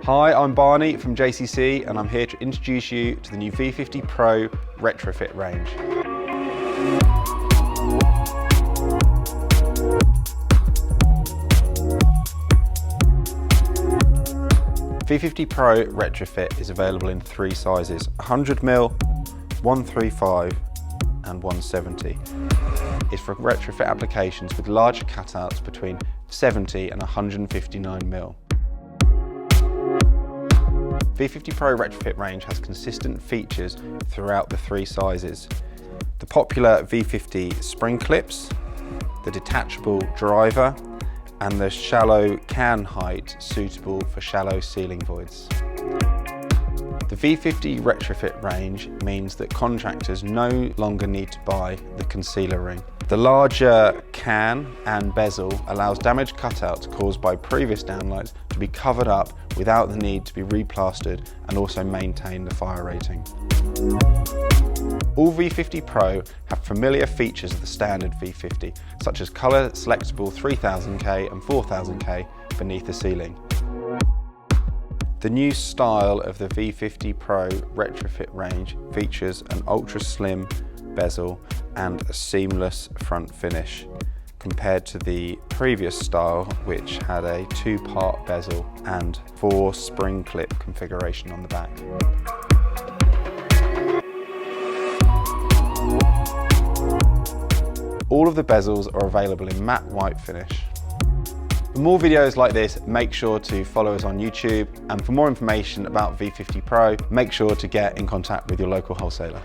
Hi, I'm Barney from JCC and I'm here to introduce you to the new V50 Pro Retrofit range. V50 Pro Retrofit is available in three sizes: 100mm, 135 and 170. It's for retrofit applications with larger cutouts between 70 and 159mm. V50 Pro Retrofit range has consistent features throughout the three sizes. The popular V50 spring clips, the detachable driver, and the shallow can height suitable for shallow ceiling voids. The V50 Retrofit range means that contractors no longer need to buy the concealer ring. The larger can and bezel allows damaged cutouts caused by previous downlights to be covered up without the need to be replastered, and also maintain the fire rating. All V50 Pro have familiar features of the standard V50, such as colour selectable 3000K and 4000K beneath the ceiling. The new style of the V50 Pro Retrofit range features an ultra slim bezel and a seamless front finish, compared to the previous style, which had a two-part bezel and 4 spring clip configuration on the back. All of the bezels are available in matte white finish. For more videos like this, make sure to follow us on YouTube, and for more information about V50 Pro, make sure to get in contact with your local wholesaler.